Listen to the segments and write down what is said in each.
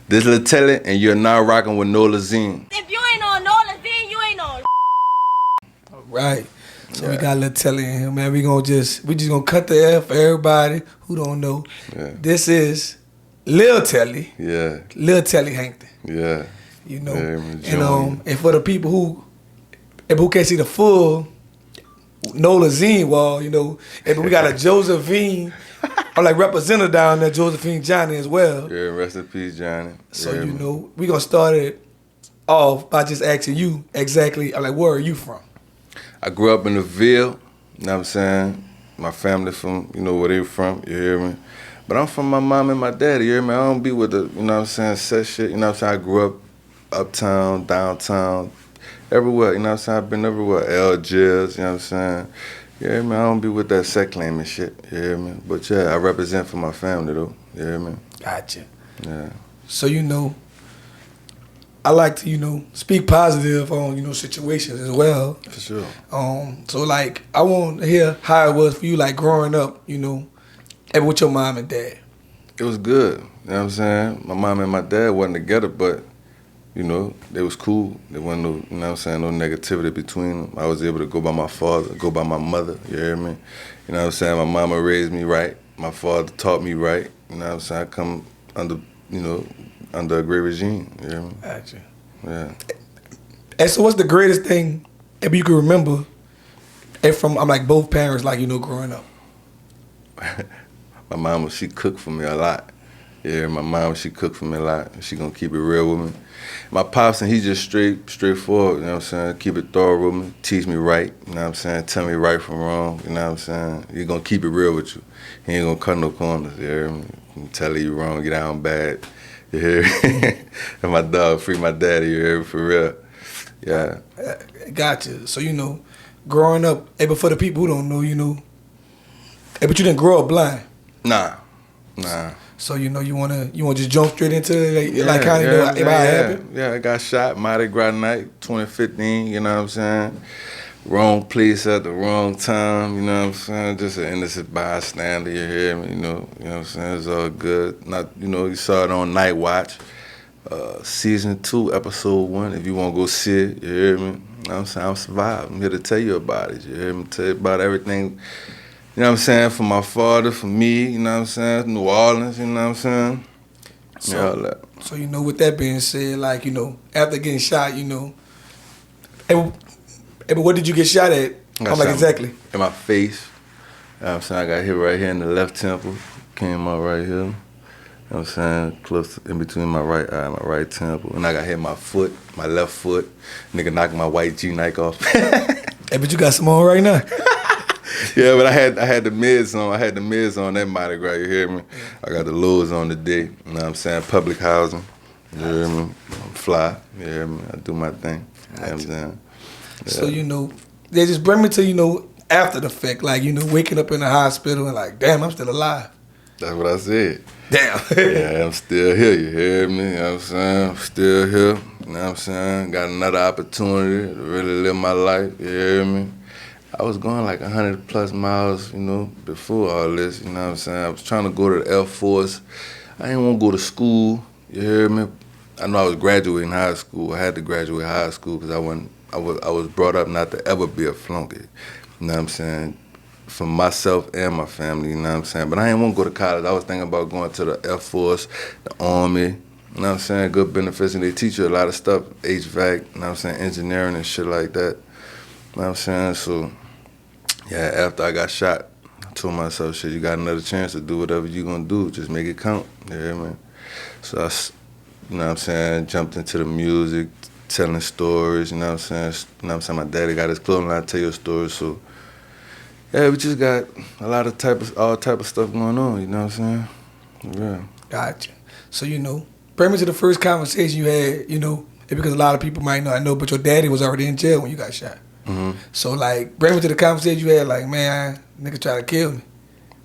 This LaTelly, and you're now rocking with Nolazine. If you ain't on Nolazine, you ain't on. All right. So we got LaTelly in here, man. We just gonna cut the F for everybody who don't know. Yeah. This is LaTelly. Yeah. LaTelly Hankton. Yeah. You know. Yeah, and for the people who can't see the full Nolazine wall, you know, and we got a Josephine, I'm like representative down there, Josephine Johnny as well. Yeah, rest in peace, Johnny. So yeah, you know, we gonna start it off by just asking you exactly, I'm like, where are you from? I grew up in the Ville, you know what I'm saying? My family from, you know, where they from, you hear me? But I'm from my mom and my daddy, you hear me? I don't be with the, you know what I'm saying, set shit, you know what I'm saying? I grew up uptown, downtown, everywhere, you know what I'm saying? I've been everywhere, Algiers, you know what I'm saying? You hear me? I don't be with that set claiming shit, you hear me? But yeah, I represent for my family though, you hear me? Gotcha. Yeah. So, you know, I like to, you know, speak positive on, you know, situations as well. For sure. So like, I want to hear how it was for you, like growing up, you know, and with your mom and dad. It was good, you know what I'm saying? My mom and my dad wasn't together, but, you know, they was cool. There wasn't no, you know what I'm saying, no negativity between them. I was able to go by my father, go by my mother, you hear me? You know what I'm saying? My mama raised me right. My father taught me right. You know what I'm saying? I come under, you know, under a great regime, you hear me? Gotcha. Yeah. And so what's the greatest thing, if you can remember, and from, I'm like, both parents, like, you know, growing up? My mama, she cooked for me a lot. Yeah, my mama, she cooked for me a lot. She gonna keep it real with me. My pops, and he just straightforward, you know what I'm saying? Keep it thorough with me, teach me right, you know what I'm saying? Tell me right from wrong, you know what I'm saying? He gonna keep it real with you. He ain't gonna cut no corners, you hear me? Tell you wrong, get down bad, you hear me? And my dog, free my daddy, you hear me? For real. Yeah. Gotcha. So, you know, growing up, but for the people who don't know, you know, but you didn't grow up blind. Nah. So, you know, you wanna just jump straight into it, like kind of know how it happened? Yeah, I got shot Mardi Gras night, 2015, you know what I'm saying? Wrong place at the wrong time, you know what I'm saying? Just an innocent bystander, you hear me, you know what I'm saying? It's all good. Not, you know, you saw it on Night Watch, season 2, episode 1, if you want to go see it, you hear me? You know what I'm saying? I'm surviving. I'm here to tell you about it, you hear me? Tell you about everything. You know what I'm saying? For my father, for me, you know what I'm saying? New Orleans, you know what I'm saying? So, you know, with that being said, like, you know, after getting shot, you know, but what did you get shot at? I'm like, exactly. In my face. You know what I'm saying? I got hit right here in the left temple. Came out right here. You know what I'm saying? Close to, in between my right eye and my right temple. And I got hit in my foot, my left foot. Nigga knocked my white G-Nike off. Hey, but you got some on right now. Yeah, but I had the mids on. I had the mids on that Mardi Gras, you hear me? I got the lows on today. You know what I'm saying? Public housing. You hear me? I'm fly. You hear me? I do my thing. You know what I'm saying? Yeah. So, you know, they just bring me to, you know, after the fact, like, you know, waking up in the hospital and like, damn, I'm still alive. That's what I said. Damn. Yeah, I'm still here, you hear me? You know what I'm saying? I'm still here, you know what I'm saying? Got another opportunity to really live my life, you hear me? I was going like 100 plus miles, you know, before all this, you know what I'm saying? I was trying to go to the Air Force. I didn't want to go to school, you hear me? I know I was graduating high school. I had to graduate high school because I was brought up not to ever be a flunky, you know what I'm saying? For myself and my family, you know what I'm saying? But I didn't want to go to college. I was thinking about going to the Air Force, the Army, you know what I'm saying? Good benefits, and they teach you a lot of stuff, HVAC, you know what I'm saying? Engineering and shit like that, you know what I'm saying? So, yeah, after I got shot, I told myself, shit, you got another chance to do whatever you gonna do. Just make it count, you hear me? So I, you know what I'm saying, jumped into the music, telling stories, you know what I'm saying? You know what I'm saying? My daddy got his clothing line, I tell you a story, so yeah, we just got a lot of all type of stuff going on, you know what I'm saying? Yeah. Gotcha. So, you know, bring me to the first conversation you had, you know, because a lot of people might not know, but your daddy was already in jail when you got shot. Mm-hmm. So, like, bring me to the conversation you had, like, man, nigga try to kill me.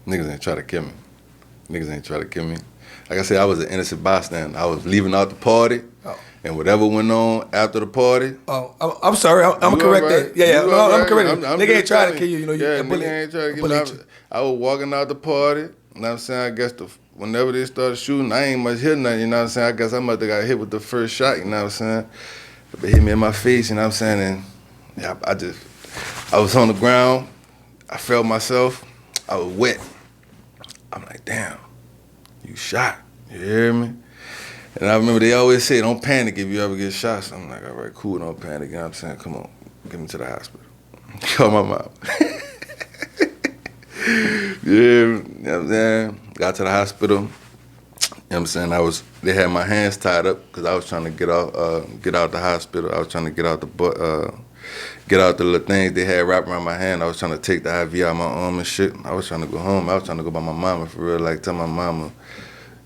Niggas ain't try to kill me. Niggas ain't try to kill me. Like I said, I was an innocent bystander. I was leaving out the party, and whatever went on after the party. Oh, I'm sorry. I'm correct right. that. Yeah, no, I'm correct. I'm Nigga ain't trying to kill you. You know, yeah, nigga ain't trying to kill me. I was walking out the party. You know what I'm saying? I guess the whenever they started shooting, I ain't much hit nothing, you know what I'm saying? I guess I must have got hit with the first shot, you know what I'm saying? It hit me in my face, you know what I'm saying? And yeah, I was on the ground, I felt myself, I was wet. I'm like, damn, you shot, you hear me? And I remember they always say, don't panic if you ever get shot. So I'm like, all right, cool, don't panic, you know what I'm saying? Come on, get me to the hospital. Call my mom. Yeah, you know what I'm saying? Got to the hospital. You know what I'm saying? They had my hands tied up because I was trying to get out the hospital. I was trying to get out the little things they had wrapped around my hand. I was trying to take the IV out of my arm and shit. I was trying to go home. I was trying to go by my mama for real, like tell my mama.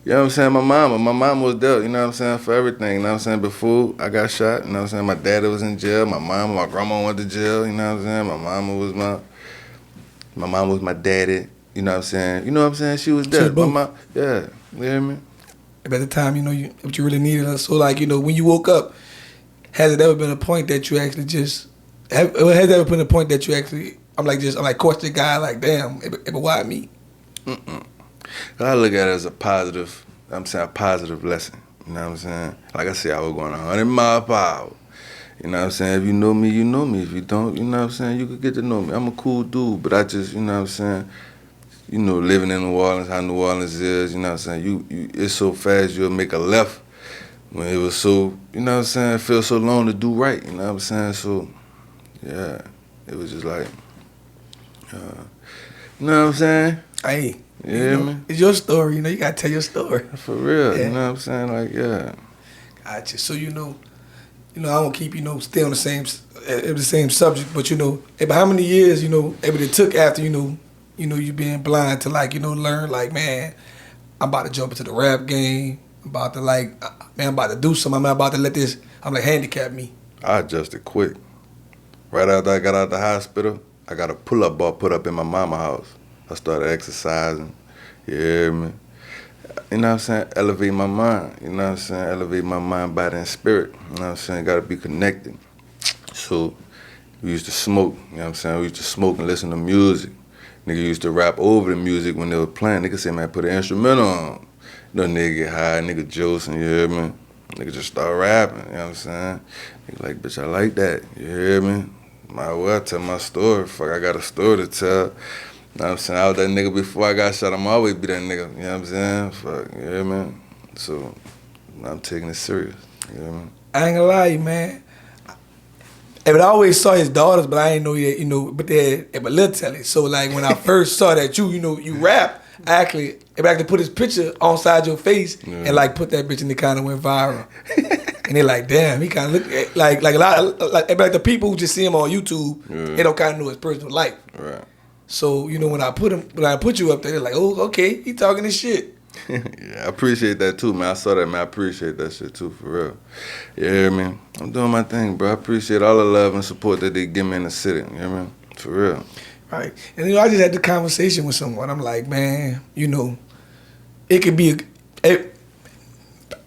You know what I'm saying? My mama was there, you know what I'm saying, for everything. You know what I'm saying? Before I got shot, you know what I'm saying? My daddy was in jail. My grandma went to jail, you know what I'm saying? My mom was my daddy, you know what I'm saying? You know what I'm saying? She was there. She was both. Yeah, you hear me? At the time, you know, what you really needed us. So, like, you know, when you woke up, has it ever been a point that you actually I'm like, question guy, like, damn, why me? I look at it as a positive, I'm saying, a positive lesson, you know what I'm saying? Like I said, I was going 100 miles per hour. You know what I'm saying? If you know me, you know me. If you don't, you know what I'm saying, you could get to know me. I'm a cool dude, but I just, you know what I'm saying, you know, living in New Orleans, how New Orleans is, you know what I'm saying, it's so fast you'll make a left when it was so, you know what I'm saying, it feels so long to do right, you know what I'm saying? So, yeah, it was just like, you know what I'm saying? Hey, you hear me? It's your story, you know, you gotta tell your story. For real, yeah. You know what I'm saying? Like, yeah. Gotcha. So, you know, I won't keep, stay on the same subject, but, but how many years, it took after, you being blind to, like, learn, like, man, I'm about to jump into the rap game. I'm about to, like, man, I'm about to do something. I'm about to let this, handicap me. I adjusted quick. Right after I got out the hospital, I got a pull-up bar put up in my mama's house. I started exercising, you hear me? You know what I'm saying? Elevate my mind, you know what I'm saying? Elevate my mind, body, and spirit, you know what I'm saying? Gotta be connected. So, we used to smoke, you know what I'm saying? We used to smoke and listen to music. Nigga used to rap over the music when they were playing. Nigga say, man, put an instrumental on. You know, nigga get high, nigga Joseph, you hear me? Nigga just start rapping, you know what I'm saying? Nigga like, bitch, I like that, you hear me? Might well tell my story. Fuck, I got a story to tell. You know what I'm saying? I was that nigga before I got shot. I'm always be that nigga. You know what I'm saying? Fuck, you hear me? So, I'm taking it serious. You hear me? I ain't gonna lie to you, man. I always saw his daughters, but I ain't know that, but they had LaTelly. So, like, when I first saw that you rap, I actually put his picture on side your face and, like, put that bitch and it kind of went viral. And they're like, damn, he kind of look like a lot of, like the people who just see him on YouTube, they don't kind of know his personal life. Right. So, when I put you up there, they're like, oh, okay, he talking this shit. Yeah, I appreciate that too, man. I saw that, man. I appreciate that shit too, for real. You hear me? I'm doing my thing, bro. I appreciate all the love and support that they give me in the city. You hear me? For real. Right. And, I just had the conversation with someone. I'm like, man, it could be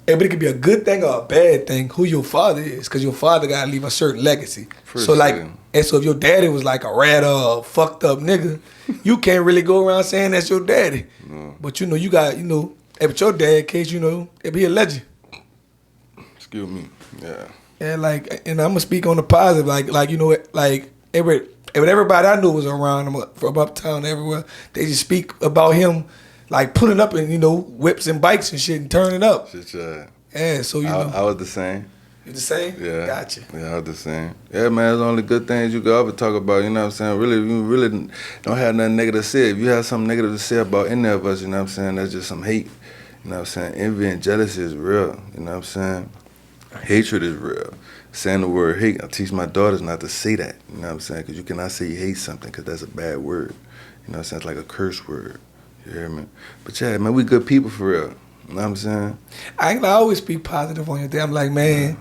but it could be a good thing or a bad thing who your father is, because your father got to leave a certain legacy. So, like, and so if your daddy was like a rat or a fucked up nigga, you can't really go around saying that's your daddy. No. But, you got, if your dad case, it'd be a legend. Excuse me. Yeah. And, like, and I'm going to speak on the positive. Like, everybody I knew was around him from uptown everywhere. They just speak about him, like, pulling up in, whips and bikes and shit and turning up. Shit, yeah, so, I was the same. You the same? Yeah. Gotcha. Yeah, I was the same. Yeah, man, it's only good things you can ever talk about, you know what I'm saying? Really, you really don't have nothing negative to say. If you have something negative to say about any of us, you know what I'm saying, that's just some hate. You know what I'm saying? Envy and jealousy is real, you know what I'm saying? Hatred is real. Saying the word hate, I teach my daughters not to say that, you know what I'm saying? Because you cannot say you hate something, because that's a bad word. You know what I'm saying? It's like a curse word. You hear me? But yeah, man, we good people for real. You know what I'm saying? I always speak positive on your day. I'm like, man,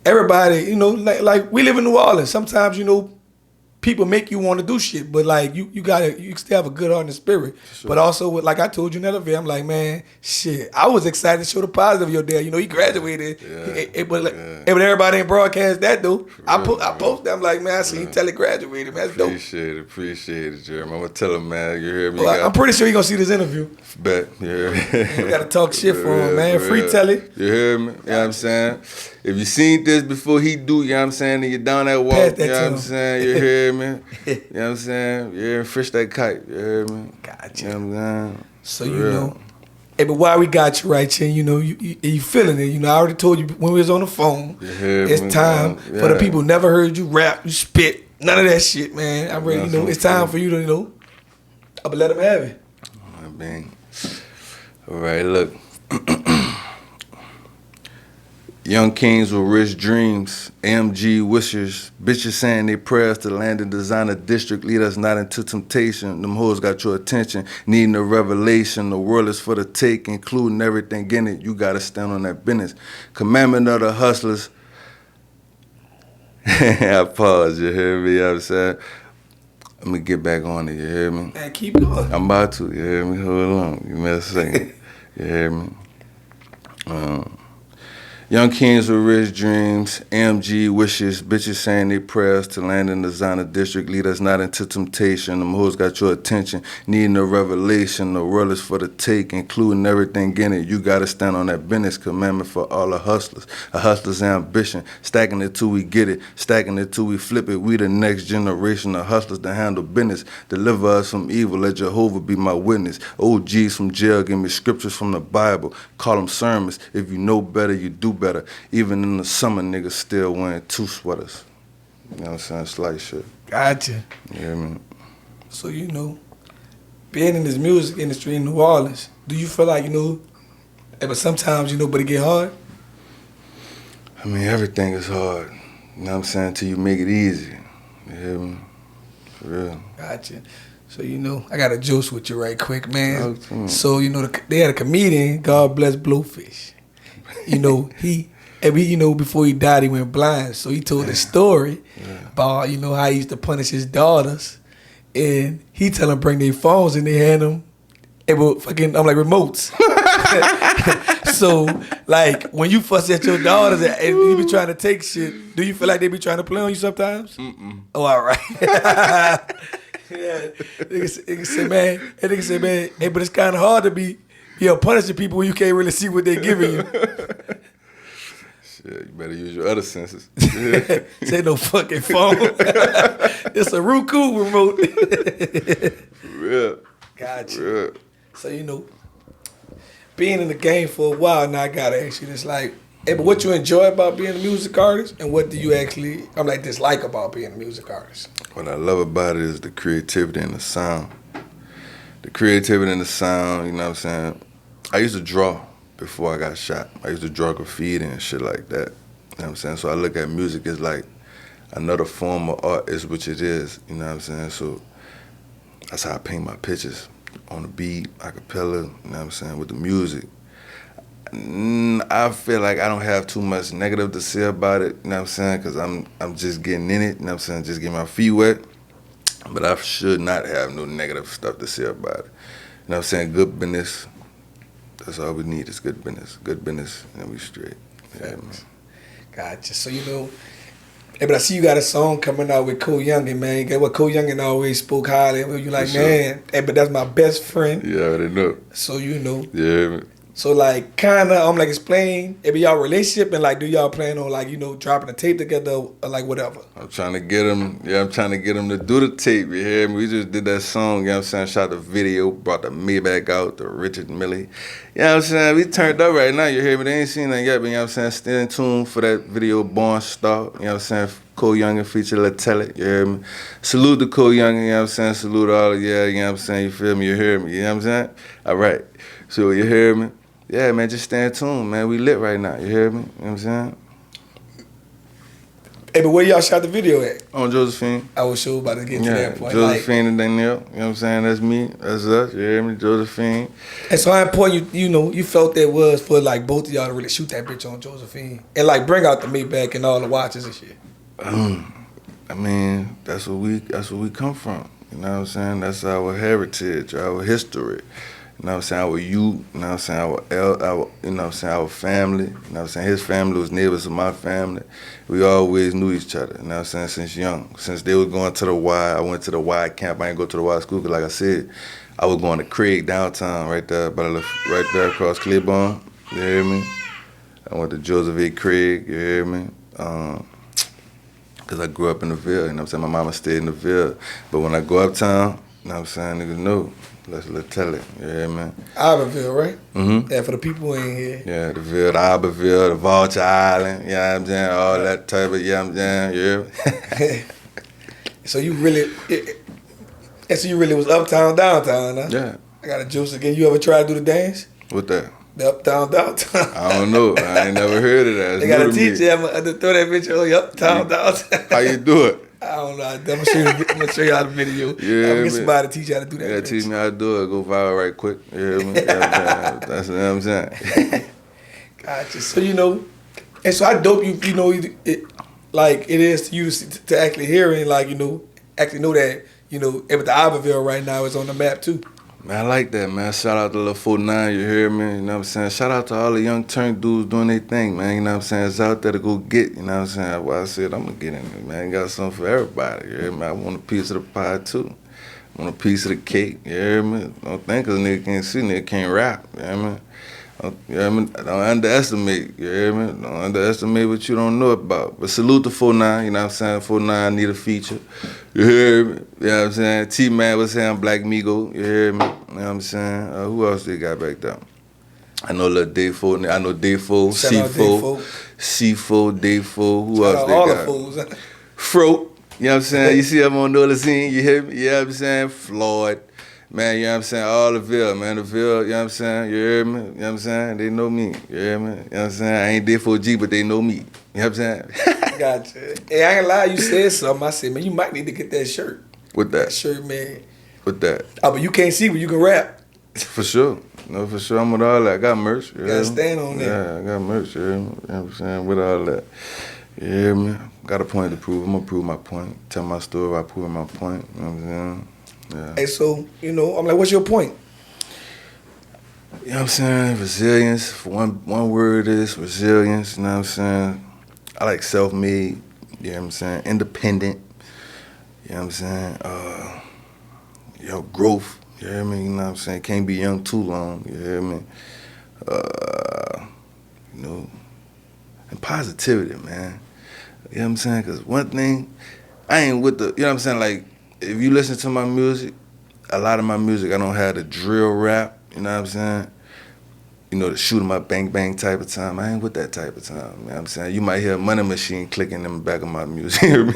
everybody, like we live in New Orleans. Sometimes, people make you want to do shit, but like you still have a good heart and spirit. Sure. But also, with, like I told you in the elevator, I'm like, man, shit. I was excited to show the positive of your dad. You know, he graduated, but everybody ain't broadcast that though. I posted that. I'm like, man, I seen Telly graduated. Man, that's dope. Appreciate it, Jeremy. I'm gonna tell him, man. You hear me? Well, I'm pretty sure he gonna see this interview. Bet. Yeah. We gotta talk shit for him, man. Free Telly. You hear me? You know what I'm saying? If you seen this before he do, you know what I'm saying, and you down that walk, that you know what I'm saying, you hear me? You know what I'm saying? Yeah, fish that kite, you hear me? Gotcha. You know what I'm saying? So you know. Hey, but while we got you right here, you know, you feeling it. You know, I already told you when we was on the phone, it's time for the people who never heard you rap, you spit, none of that shit, man. I'm ready, you know, it's time for you to, you know, I'm gonna let them have it. All right, look. Young kings with rich dreams, AMG wishers, bitches saying they prayers to land in designer district, lead us not into temptation. Them hoes got your attention, needing a revelation. The world is for the take, including everything in it. You gotta stand on that business. Commandment of the hustlers. I pause, you hear me? You know what I'm saying? Let me get back on it, you hear me? Man, keep going. I'm about to, you hear me? Hold on, you mess second. You hear me? Young kings with rich dreams, AMG wishes, bitches saying they prayers to land in the designer district, lead us not into temptation. Them hoes got your attention, needing a revelation. The world is for the take, including everything in it. You gotta stand on that business. Commandment for all the hustlers. A hustler's ambition, stacking it till we get it, stacking it till we flip it. We the next generation of hustlers to handle business. Deliver us from evil, let Jehovah be my witness. OGs from jail, give me scriptures from the Bible. Call them sermons. If you know better, you do better. Even in the summer, niggas still wearing 2 sweaters. You know what I'm saying? It's like shit. Gotcha. Yeah, man. So, you know, being in this music industry in New Orleans, do you feel like, you know, but sometimes, you know, but it get hard? I mean, everything is hard. You know what I'm saying? Until you make it easy. You hear me? For real. Gotcha. So, you know, I got a juice with you right quick, man. So, you know, they had a comedian, God bless Blowfish. You know, you know, before he died, he went blind. So he told a story about, you know, how he used to punish his daughters. And he tell them bring their phones and they hand them, I'm like, remotes. So, like, when you fuss at your daughters and you be trying to take shit, do you feel like they be trying to play on you sometimes? Mm-mm. Oh, all right. Yeah. Nigga say, man, hey, but it's kind of hard to be punishing people when you can't really see what they're giving you. Shit, you better use your other senses. Say no fucking phone. It's a Roku remote. For real. Gotcha. For real. So, you know, being in the game for a while now, I gotta ask you this, like, hey, but what you enjoy about being a music artist, and what do you actually, dislike about being a music artist? What I love about it is the creativity and the sound. The creativity and the sound, you know what I'm saying? I used to draw before I got shot. I used to draw graffiti and shit like that. You know what I'm saying? So I look at music as like another form of art is which it is. You know what I'm saying? So that's how I paint my pictures. On the beat, a cappella, you know what I'm saying, with the music. I feel like I don't have too much negative to say about it, you know what I'm saying? Because I'm just getting in it, you know what I'm saying? Just getting my feet wet. But I should not have no negative stuff to say about it. You know what I'm saying? Good business. That's all we need is good business. Good business, and we straight. Yeah, man. Gotcha. So, you know, hey, but I see you got a song coming out with Cole Youngin, man. Get what Cole Youngin always spoke highly of. You like, For sure. man, hey, but that's my best friend. Yeah, I already know. So, you know. Yeah, man. So, like, kind of, I'm like, explain, if y'all relationship, and, like, do y'all plan on, like, you know, dropping a tape together, or, like, whatever? I'm trying to get him to do the tape, you hear me? We just did that song, you know what I'm saying? Shot the video, brought the Maybach out, the Richard Millie. You know what I'm saying? We turned up right now, you hear me? They ain't seen nothing yet, but you know what I'm saying? Stay in tune for that video, Born Star, you know what I'm saying? Cole Youngin feature LaTelly, you hear me? Salute to Cole Youngin, you know what I'm saying? Salute all of you know what I'm saying? You feel me? You hear me? You know what I'm saying? All right. So, you hear me? Yeah, man, just stay tuned, man. We lit right now, you hear me? You know what I'm saying? Hey, but where y'all shot the video at? On Josephine. I was sure about to get to that point. Josephine and Danielle, you know what I'm saying? That's me, that's us, you hear me? Josephine. And so how important you felt that was for, like, both of y'all to really shoot that bitch on Josephine and, like, bring out the Maybach and all the watches and shit? I mean, that's where we come from. You know what I'm saying? That's our heritage, our history. You know what I'm saying? Our youth, you know what I'm saying? Our you know what I'm saying? Our family, you know what I'm saying? His family was neighbors of my family. We always knew each other, you know what I'm saying? Since young. Since they was going to the Y, I went to the Y camp. I didn't go to the Y school because, like I said, I was going to Craig downtown, right there, right there across Claiborne. You hear me? I went to Joseph A. Craig, you hear me? Because I grew up in the Ville, you know what I'm saying? My mama stayed in the Ville. But when I go uptown, you know what I'm saying, niggas know. That's LaTelly, you hear me? Iberville, right? Mm-hmm. Yeah, for the people in here. Yeah, the Ville, the Iberville, the Vulture Island, you know what I'm saying? All that type of, you know what I'm saying? You hear me? So you really was uptown, downtown, huh? Yeah. I got a juice again. You ever try to do the dance? What that? The uptown, downtown. I don't know. I ain't never heard of that. It's They gotta new to teach me. you. I'm gonna throw that bitch on you uptown, downtown. How you do it? I don't know. I'm gonna show you how the video. Yeah, I'm gonna get man. somebody to teach you how to do that. Yeah, bitch. teach me how to do it. Go viral right quick. You hear me? Yeah, that's what I'm saying. Gotcha. So and so I dope it like it is to you to actually hear and like actually know that with the Iberville right now is on the map too. Man, I like that, man. Shout out to Lil 49, you hear me? You know what I'm saying? Shout out to all the young turn dudes doing their thing, man. You know what I'm saying? It's out there to go get, you know what I'm saying? Well, I said, I'm going to get in there, man. Got something for everybody, you hear me? I want a piece of the pie, too. I want a piece of the cake, you hear me? Don't think because nigga can't see, nigga can't rap, you hear me? You hear me? Don't underestimate, you hear me? Don't underestimate what you don't know about. But salute to 49, you know what I'm saying? 49 need a feature. You hear me? You know what I'm saying? T-Man was saying Black Migo, you hear me? You know what I'm saying? Who else they got back there? I know Lil Dayfo, I know Dayfo, C4, Dayfo. Who else they all got? the fools. Fro, you know what I'm saying? You see him on Nolazine, you hear me? You know what I'm saying? Floyd. Man, you know what I'm saying? All the Ville, man. The Ville, you know what I'm saying? You hear me? You know what I'm saying? They know me. You hear me? You know what I'm saying? I ain't there for a G, but they know me. You know what I'm saying? Gotcha. Hey, I ain't gonna lie, you said something. I said, man, you might need to get that shirt. With that? That shirt, man. With that? Oh, but you can't see, but you can rap. For sure. No, for sure. I'm with all that. I got merch. You gotta stand on that. Yeah, I got merch. You hear me? You know what I'm saying? With all that. You hear me? Got a point to prove. I'm gonna prove my point. Tell my story by proving my point. You know what I'm saying? Yeah. Hey, so, I'm like, what's your point? You know what I'm saying? Resilience. For one word is resilience. You know what I'm saying? I like self-made. You know what I'm saying? Independent. You know what I'm saying? Growth. You hear me? You know what I'm saying? Can't be young too long. You hear me? And positivity, man. You know what I'm saying? Because one thing, I ain't with the, you know what I'm saying? Like, if you listen to my music, a lot of my music, I don't have the drill rap, you know what I'm saying? The shoot 'em up, bang, bang type of time. I ain't with that type of time, you know what I'm saying? You might hear a money machine clicking in the back of my music, you hear me?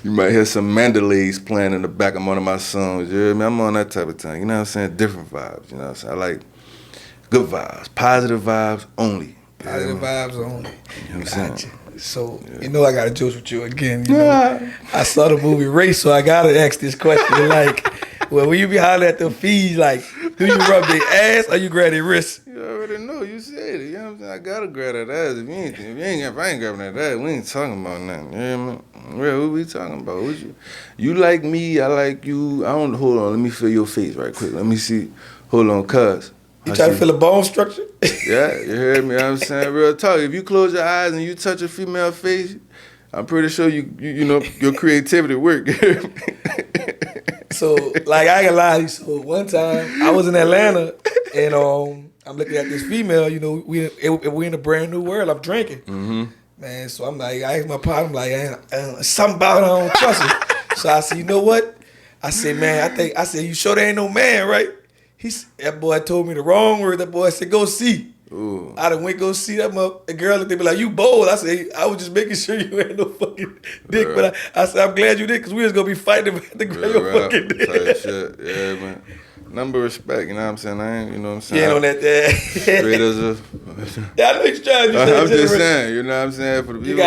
You might hear some mandolays playing in the back of one of my songs, you hear me? I'm on that type of time, you know what I'm saying? Different vibes, you know what I'm saying? I like good vibes, positive vibes only. Positive vibes only. You know what I'm saying? So, I got to joke with you again. I saw the movie Race, so I got to ask this question. Like, when you be hollering at the fees, like, do you rub their ass or you grab their wrist? You already know. You said it. You know what I'm saying? I got to grab that ass. If I ain't grabbing that ass, we ain't talking about nothing. You hear me? Real, what we talking about? You like me, I like you. Hold on, let me feel your face right quick. Let me see. Hold on, cuz. You try to feel a bone structure? Yeah, you heard me. I'm saying real talk. If you close your eyes and you touch a female face, I'm pretty sure you your creativity work. So, like, I ain't gonna lie. So one time I was in Atlanta and I'm looking at this female. We in a brand new world. I'm drinking, man. So I'm like, I asked my partner, I'm like, something about her I don't trust her. So I said, you know what? I said, man, I said, you sure there ain't no man, right? That boy told me the wrong word. That boy said, go see. Ooh. I done went go see that the girl and they be like, you bold. I said, I was just making sure you ain't no fucking dick. But I said, I'm glad you did because we was going to be fighting about to grab your fucking dick. Type shit. Yeah, man. Number of respect, you know what I'm saying? I ain't, you know what I'm saying? You ain't on that there. Straight as a... Yeah, I know you're trying to I'm just saying, you know what I'm saying? For the people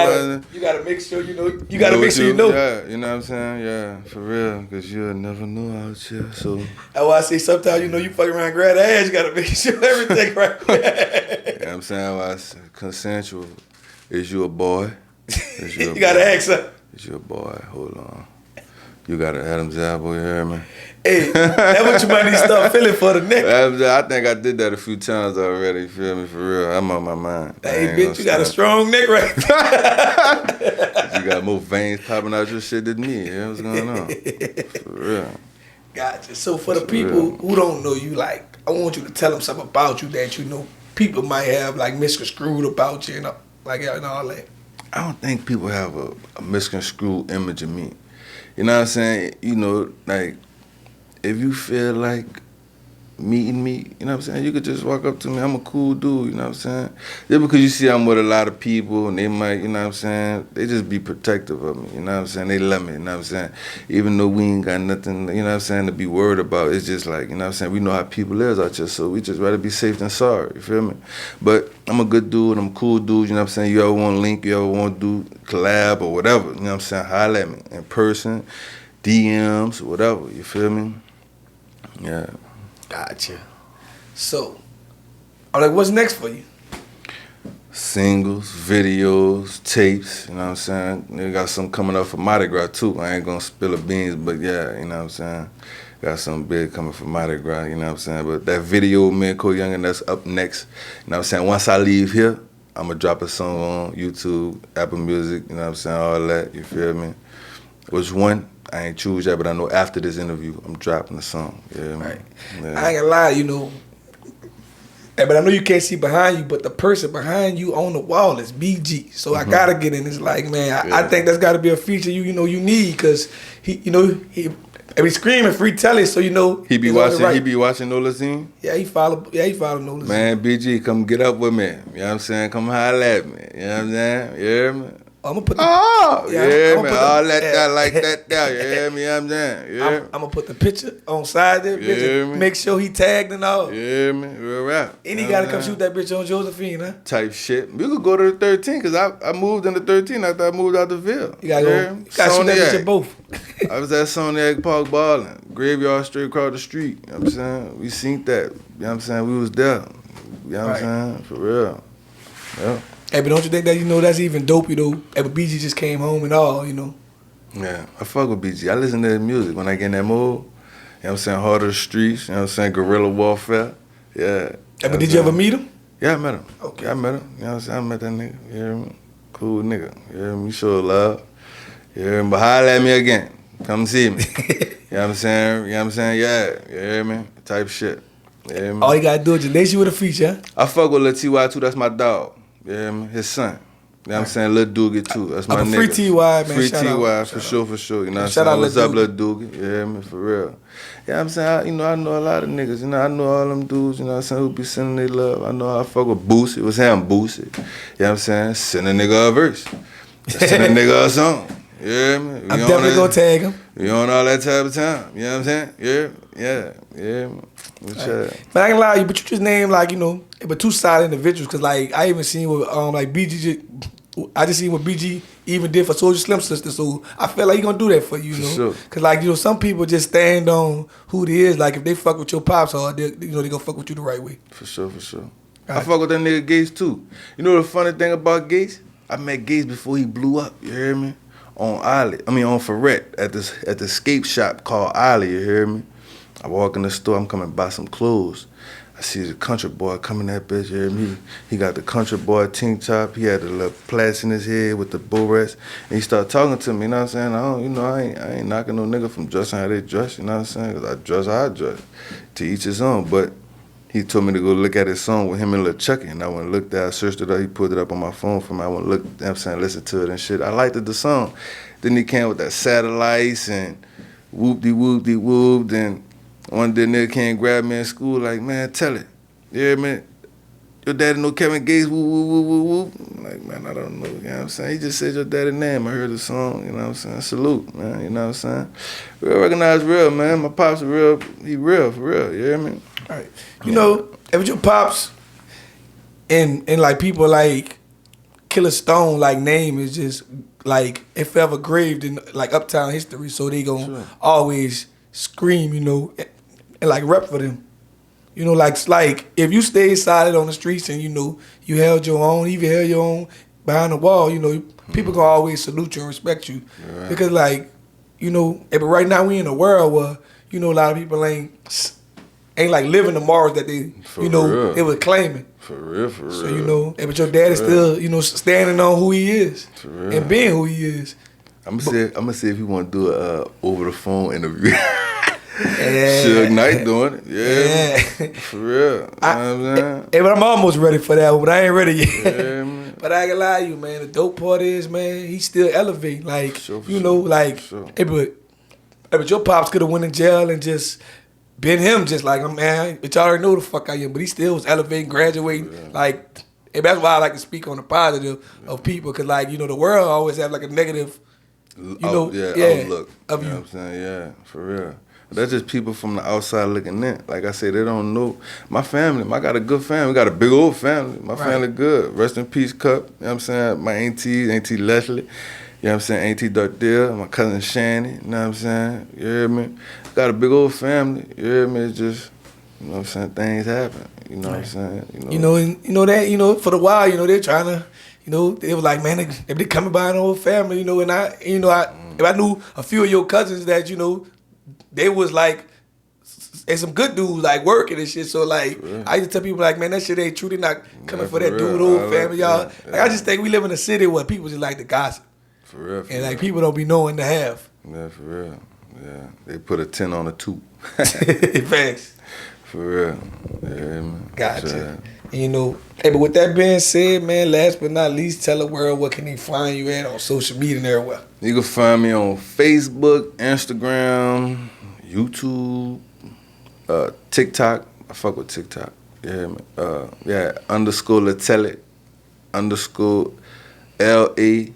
you gotta make sure you gotta make sure you know. Yeah, you know what I'm saying? Yeah, for real, because you'll never know out here, so... That's why I say sometimes, you fuck around, grab the ass, you gotta make sure everything right. You know what I'm saying? Why I say consensual. Is you a boy? You gotta ask her. It's your boy. Hold on. You got an Adam's apple, you hear me? Hey, that's what you might need to start feeling for the neck. I think I did that a few times already, you feel me? For real. I'm on my mind. Hey, bitch, you got a strong neck right there. You got more veins popping out your shit than me. You know what's going on? For real. Gotcha. So for the people who don't know you, like, I want you to tell them something about you that you know people might have like misconstrued about you, like and all that. I don't think people have a misconstrued image of me. You know what I'm saying? You know, like, if you feel like meeting me, you know what I'm saying, you could just walk up to me. I'm a cool dude, you know what I'm saying? Just because you see I'm with a lot of people and they might, you know what I'm saying, they just be protective of me, you know what I'm saying? They love me, you know what I'm saying? Even though we ain't got nothing, you know what I'm saying, to be worried about, it's just like, you know what I'm saying, we know how people is out here, so we just rather be safe than sorry, you feel me? But I'm a good dude, I'm a cool dude, you know what I'm saying? You ever want to link, you ever want to do collab or whatever, you know what I'm saying? Holler at me in person, DMs, whatever, you feel me? Yeah. Gotcha. So, I'm like, what's next for you? Singles, videos, tapes, you know what I'm saying? They got something coming up for Mardi Gras too. I ain't gonna spill the beans, but yeah, you know what I'm saying? Got something big coming for Mardi Gras, you know what I'm saying? But that video with me and Cole Youngin, that's up next. You know what I'm saying? Once I leave here, I'm gonna drop a song on YouTube, Apple Music, you know what I'm saying? All that, you feel me? Which one? I ain't choose yet, but I know after this interview, I'm dropping the song. Yeah, Right. Yeah. I ain't gonna lie, you know. But I know you can't see behind you, but the person behind you on the wall is BG. So I gotta get in. It's like, man, I think that's gotta be a feature you need, cause he screaming free Telly, so you know He be watching. He be watching Nolazine. Yeah, he follow Nolazine. Man, BG, come get up with me. You know what I'm saying? Come holler at me. You know what I'm saying? You hear me? I'm gonna put the man. All that like that there. You hear me? You know what I'm saying? Yeah. I'm gonna put the picture on side there, bitch. Make sure he tagged and all. You hear me? Real rap. And he gotta come shoot that bitch on Josephine, huh? Type shit. We could go to the 13 because I moved in the 13 after I moved out the Ville. You gotta go. You gotta shoot that bitch at both. I was at Soniac Park balling. Graveyard straight across the street. You know what I'm saying? We seen that. You know what I'm saying? We was there. You know what I'm saying? For real. Yeah. Hey, but don't you think that, you know, that's even dope, you know? Hey, but BG just came home and all, you know? Yeah, I fuck with BG. I listen to his music when I get in that mood. You know what I'm saying? Heart of the Streets. You know what I'm saying? Guerrilla Warfare. Yeah. Hey, but did you ever meet him? Yeah, I met him. Okay. Yeah, I met him. You know what I'm saying? I met that nigga. You hear me? Cool nigga. You hear me? Show love. You hear me? But holler at me again. Come see me. You know what I'm saying? You know what I'm saying? Yeah. You hear me? Type shit. You hear me? All you gotta do is just lace you with a feature. I fuck with LaTelly too. That's my dog. You hear me? His son. You know what I'm saying? Lil Doogie too. That's my nigga. Free TY, man. Free Shout TY, out. for sure, for sure. You know what I'm Shout saying? out What's Lil up, Lil Doogie? You hear me? For real. Yeah, I'm saying, you know, I know a lot of niggas. You know, I know all them dudes, you know what I'm saying, who be sending their love. I know how I fuck with Boosie. It was him, Boosie. You know what I'm saying? Send a nigga a verse. Send a nigga a song. You hear me? I'm definitely gonna tag him. You on all that type of time. You know what I'm saying? Yeah. But I can lie to you, but you just named, like, you know, but two solid individuals, cause like I even seen what like BG I just seen what BG even did for Soulja Slim Sister, so I feel like he gonna do that for you, you know. Sure. Cause like, you know, some people just stand on who they is. Like if they fuck with your pops hard, they gonna fuck with you the right way. For sure. I fuck with that nigga Gates too. You know the funny thing about Gates? I met Gates before he blew up. You hear me? On Ferret at the skate shop called Ollie. You hear me? I walk in the store. I'm coming to buy some clothes. I see the country boy coming that bitch, you hear me? He got the country boy tank top. He had the little plaits in his head with the bow rest. And he started talking to me, you know what I'm saying? I ain't knocking no nigga from dressing how they dress, you know what I'm saying? Because I dress how I dress. To each his own. But he told me to go look at his song with him and Lil Chucky. And I went and looked at it, I searched it up, he put it up on my phone for me. I went and looked, you know what I'm saying, listen to it and shit. I liked the song. Then he came with that satellites and whoop-de-whoop-de-whoop. Then one day nigga came grab me in school like, man, Telly, you hear me? Your daddy know Kevin Gates, whoop. I'm like, man, I don't know, you know what I'm saying? He just said your daddy name. I heard the song, you know what I'm saying? Salute, man, you know what I'm saying? Real recognize real, man. My pops real, he real, for real, you hear me? All right. You know, if your pops and like people like Killer Stone, like name is just like if forever graved in like Uptown history, so they gonna always scream, you know, and like rep for them. You know, like if you stayed solid on the streets and you know you held your own, even held your own, behind the wall, you know, people gonna always salute you and respect you. Right. Because like, you know, but right now we in a world where, you know, a lot of people ain't like living the morals that they, For you know, real. they were claiming. For real. So, you know, but your dad is still, you know, standing on who he is and being who he is. I'm gonna see if he want to do a over the phone interview. Yeah. Suge Knight doing it. Yeah. For real. You know what I'm saying? But I'm almost ready for that one, but I ain't ready yet. Yeah, man. But I ain't gonna lie to you, man. The dope part is, man, he still elevate. Like, you know, like, but your pops could have went in jail and just been him, just like, man, but y'all already know the fuck I am. But he still was elevating, graduating. Like, and that's why I like to speak on the positive of people, because, like, you know, the world always have like a negative, you know, outlook of you. you. Know what I'm saying? Yeah, for real. That's just people from the outside looking in. Like I said, they don't know. My family, I got a good family. We got a big old family. My family good. Rest in peace, Cup. You know what I'm saying? My auntie Leslie. You know what I'm saying? Auntie Dartdale, my cousin Shanny. You know what I'm saying? You hear me? Got a big old family. You hear me? It's just, you know what I'm saying? Things happen. You know what I'm saying? You know that, you know, for the while, you know, they're trying to, you know, they were like, man, if they coming by an old family, you know, and if I knew a few of your cousins that, you know, they was like, and some good dudes like working and shit. So like, I used to tell people like, man, that shit ain't true. They not coming for that dude old family, y'all. Like, I just think we live in a city where people just like to gossip. For real. And like people don't be knowing to have. Yeah, for real. Yeah, they put a 10 on a 2. Thanks. For real. Yeah, man. Gotcha. Sure. You know, hey, but with that being said, man, last but not least, tell the world what can they find you at on social media and everywhere. You can find me on Facebook, Instagram, YouTube, TikTok. I fuck with TikTok. Yeah, man. _ LaTelly, _ LATELLY.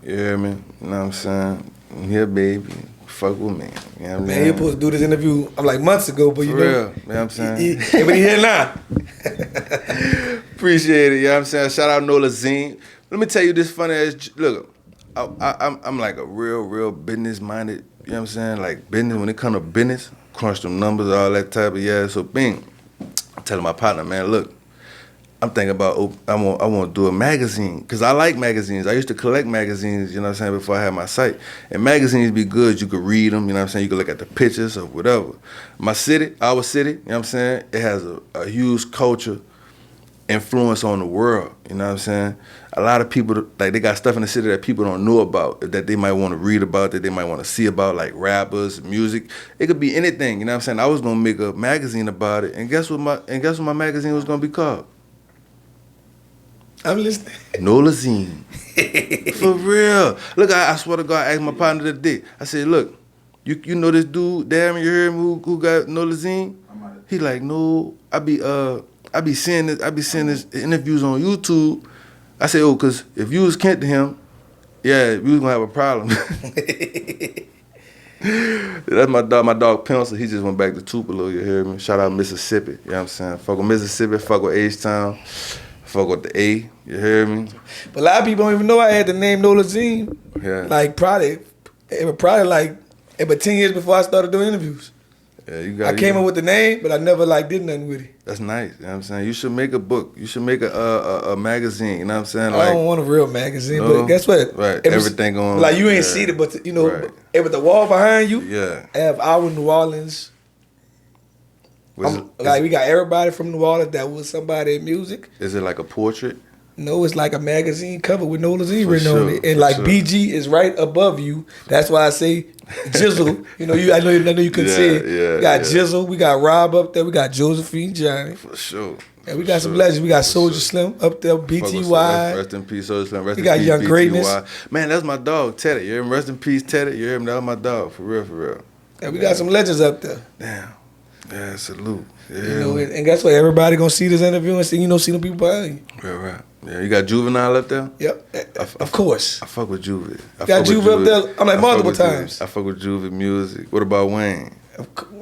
You hear me? You know what I'm saying? I'm here, baby. Fuck with me. You know what I mean? Man, you supposed to do this interview, I'm like months ago, but you For know. real. You know what I'm saying? But he here now. Appreciate it. You know what I'm saying? Shout out Nolazine. Let me tell you this funny ass. Look, I'm like a real business minded. You know what I'm saying? Like business, when it come to business, crunch them numbers, all that type of So bing, I'm telling my partner, man, look, I'm thinking about I want to do a magazine because I like magazines. I used to collect magazines, you know what I'm saying, before I had my site. And magazines be good. You could read them, you know what I'm saying. You could look at the pictures or whatever. My city, our city, you know what I'm saying. It has a huge culture influence on the world, you know what I'm saying. A lot of people, like, they got stuff in the city that people don't know about, that they might want to read about, that they might want to see about, like rappers, music. It could be anything, you know what I'm saying. I was gonna make a magazine about it, and guess what my magazine was gonna be called? I'm listening. Nolazine. For real. Look, I swear to God, I asked my partner today. I said, look, you know this dude, damn, you hear him who got Nolazine? He like, no, I be seeing this interviews on YouTube. I said, oh, cause if you was Kent to him, yeah, we was gonna have a problem. That's my dog Pencil. He just went back to Tupelo, you hear me? Shout out Mississippi, you know what I'm saying? Fuck with Mississippi, fuck with H-Town. Fuck with the A, you hear me? But a lot of people don't even know I had the name Nolazine. Yeah. Like probably like 10 years before I started doing interviews. Yeah, I came up with the name, but I never like did nothing with it. That's nice, you know what I'm saying? You should make a book. You should make a magazine, you know what I'm saying? I don't want a real magazine, but guess what? Right, everything on. Like you ain't see it, but you know, with the wall behind you, I have our New Orleans. Like we got everybody from New Orleans that was somebody in music. Is it like a portrait? No, it's like a magazine cover with Nolazine written on it, and like BG is right above you. That's why I say Jizzle. You know, I know you couldn't see it. We got Jizzle, we got Rob up there, we got Josephine Johnny. For sure. And we got some legends. We got Soulja Slim up there, BTY. Rest in peace, Soulja Slim. Rest we in got peace, Young BTY. Greatness. Man, that's my dog, Telly. You hear him? Rest in peace, Telly. You hear him? That's my dog, for real. And we got some legends up there. Damn. Yeah, salute. Yeah. You know, and guess what? Everybody gonna see this interview and see the people behind you. Right. Yeah, you got Juvenile up there? Yep. Of course. I fuck with Juve. Got Juve up there. I'm like multiple times. I fuck with Juve music. What about Wayne?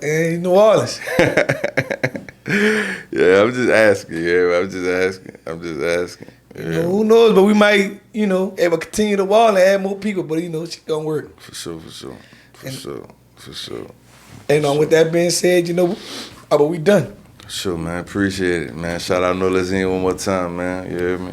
And New Orleans. Yeah, I'm just asking. Yeah, I'm just asking. Yeah. You know, who knows? But we might, ever continue to wall and add more people. But shit don't work. For sure. And with that being said, but we done. Sure, man. Appreciate it, man. Shout out Nolazine one more time, man. You hear me?